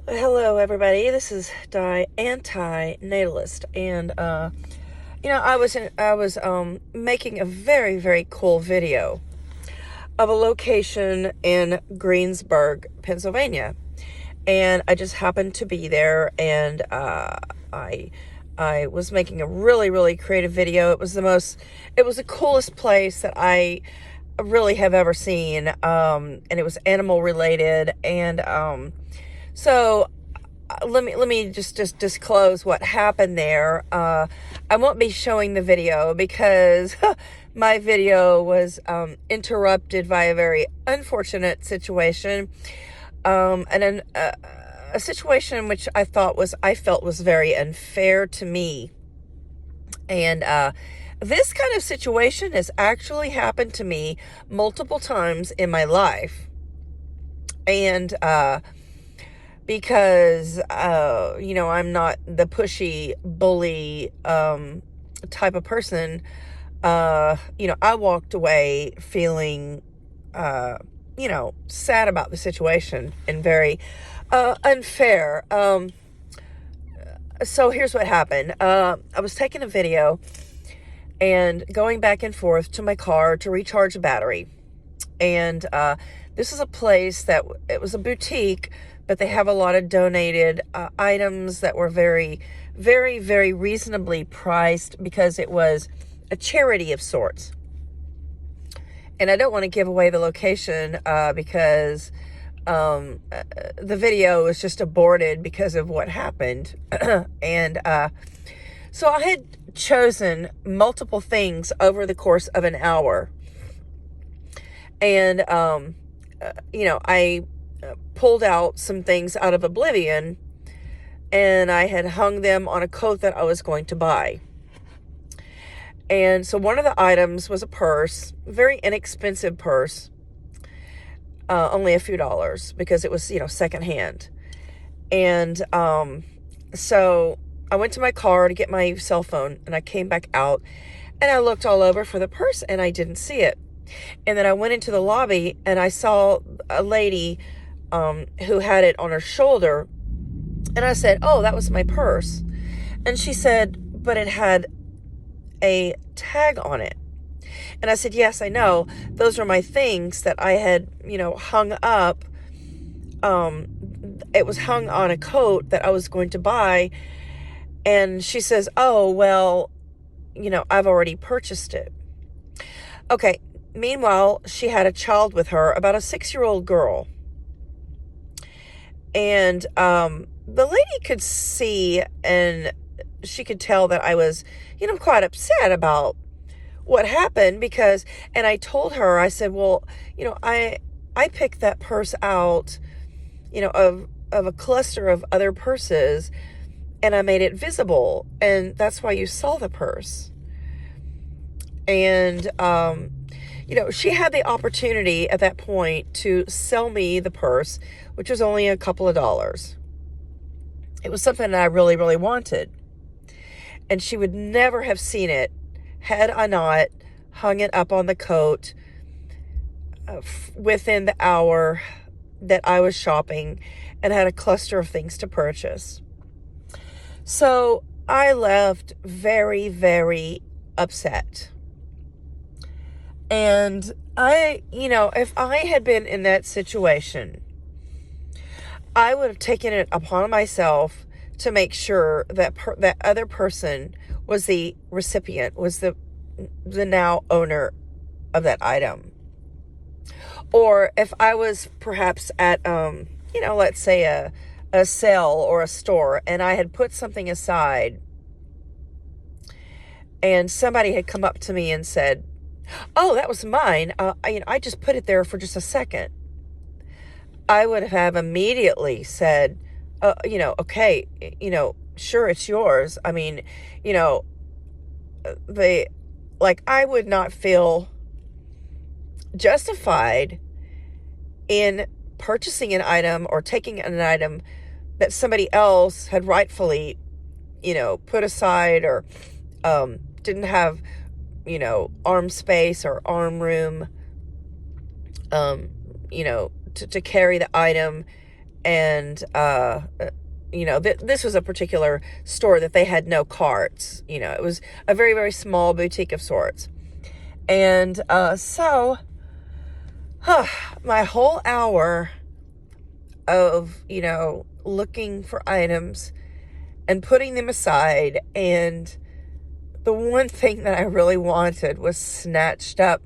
Hello, everybody. This is Di Anti-Natalist, and I was making a very very cool video of a location in Greensburg, Pennsylvania, and I just happened to be there, and I I was making a really really creative video. It was the coolest place that I really have ever seen, and it was animal related, and so let me just disclose what happened there. I won't be showing the video because my video was interrupted by a very unfortunate situation, and a situation which I felt was very unfair to me. And this kind of situation has actually happened to me multiple times in my life, and because I'm not the pushy bully type of person. I walked away feeling sad about the situation and very unfair. So here's what happened. I was taking a video and going back and forth to my car to recharge a battery, and this is a place that it was a boutique, but they have a lot of donated items that were very, very, very reasonably priced because it was a charity of sorts. And I don't want to give away the location because the video was just aborted because of what happened. And so I had chosen multiple things over the course of an hour. And, I pulled out some things out of oblivion, and I had hung them on a coat that I was going to buy. And so one of the items was a purse, very inexpensive purse, only a few dollars because it was, secondhand. And so I went to my car to get my cell phone, and I came back out, and I looked all over for the purse, and I didn't see it. And then I went into the lobby, and I saw a lady who had it on her shoulder, and I said, "Oh, that was my purse." And she said, "But it had a tag on it." And I said, "Yes, I know. Those were my things that I had, hung up. It was hung on a coat that I was going to buy." And she says, "Oh, well, I've already purchased it." Okay. Meanwhile, she had a child with her, about a 6-year-old girl. And the lady could see, and she could tell that I was, quite upset about what happened and I told her, I said, "Well, I picked that purse out, of a cluster of other purses, and I made it visible, and that's why you saw the purse." And, she had the opportunity at that point to sell me the purse, which was only a couple of dollars. It was something that I really, really wanted. And she would never have seen it had I not hung it up on the coat within the hour that I was shopping and had a cluster of things to purchase. So I left very, very upset. And if I had been in that situation, I would have taken it upon myself to make sure that that other person was the recipient, was the now owner of that item. Or if I was perhaps at, let's say a sale or a store, and I had put something aside, and somebody had come up to me and said, "Oh, that was mine. I just put it there for just a second." I would have immediately said, "Okay, sure, it's yours." I mean, I would not feel justified in purchasing an item or taking an item that somebody else had rightfully, put aside, or didn't have, arm space or arm room, to carry the item, And, this was a particular store that they had no carts. It was a very, very small boutique of sorts. And my whole hour of, looking for items and putting them aside, and the one thing that I really wanted was snatched up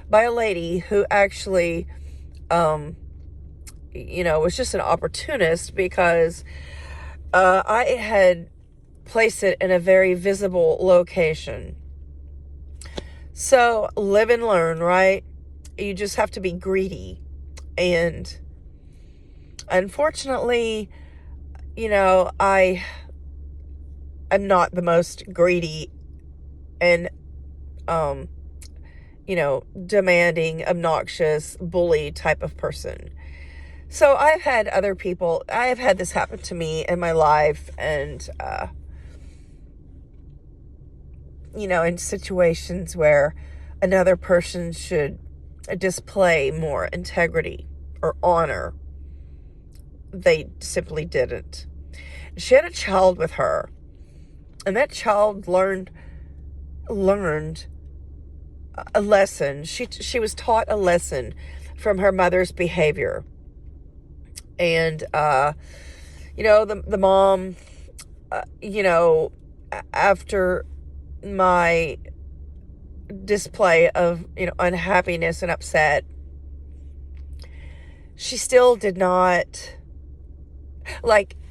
by a lady who actually, was just an opportunist, because I had placed it in a very visible location. So, live and learn, right? You just have to be greedy. And unfortunately, I am not the most greedy and, demanding, obnoxious, bully type of person. So I've had this happen to me in my life, and, in situations where another person should display more integrity or honor, they simply didn't. She had a child with her, and that child learned a lesson. She was taught a lesson from her mother's behavior. And, the mom, after my display of, unhappiness and upset, she still did not,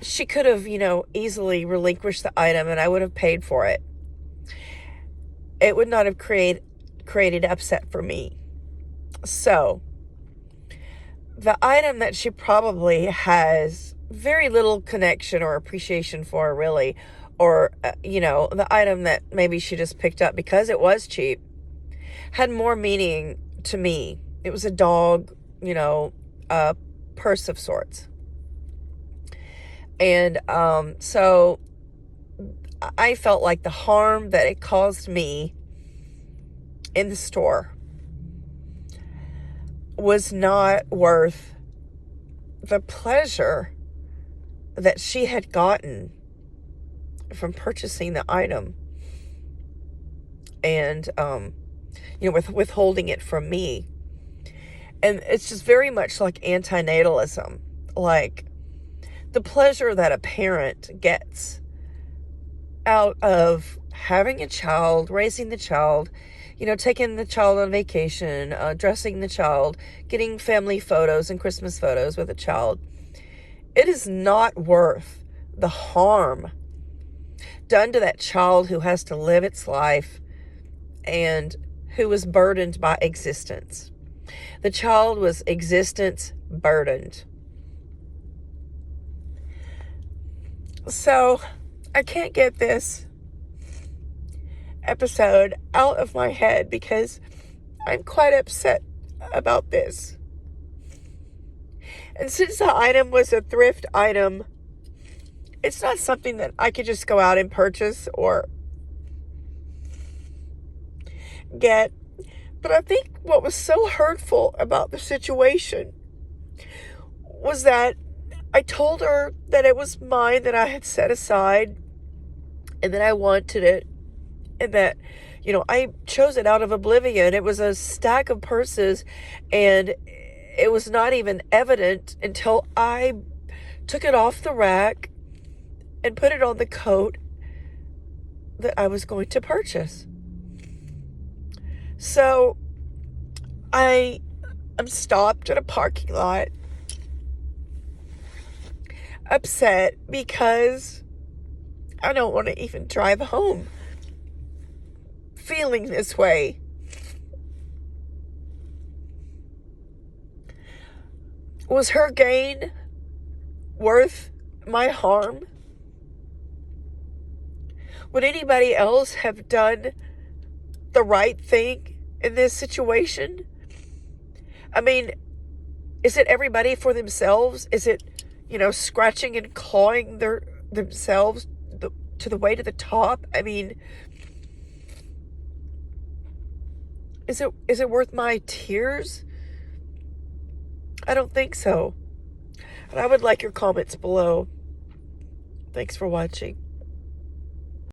she could have, easily relinquished the item and I would have paid for it. It would not have created upset for me. So, the item that she probably has very little connection or appreciation for, really, or, the item that maybe she just picked up because it was cheap, had more meaning to me. It was a dog, a purse of sorts. And so I felt like the harm that it caused me in the store was not worth the pleasure that she had gotten from purchasing the item, and with withholding it from me. And it's just very much like antinatalism, like the pleasure that a parent gets out of having a child, raising the child, taking the child on vacation, dressing the child, getting family photos and Christmas photos with a child. It is not worth the harm done to that child who has to live its life and who is burdened by existence. The child was existence burdened. So, I can't get this episode out of my head because I'm quite upset about this. And since the item was a thrift item, it's not something that I could just go out and purchase or get. But I think what was so hurtful about the situation was that I told her that it was mine, that I had set aside, and that I wanted it, and that, I chose it out of oblivion. It was a stack of purses, and it was not even evident until I took it off the rack and put it on the coat that I was going to purchase. So I'm stopped at a parking lot, upset because I don't want to even drive home feeling this way. Was her gain worth my harm? Would anybody else have done the right thing in this situation? I mean, is it everybody for themselves? Is it, scratching and clawing themselves to the way to the top? I mean, is it worth my tears? I don't think so. And I would like your comments below. Thanks for watching.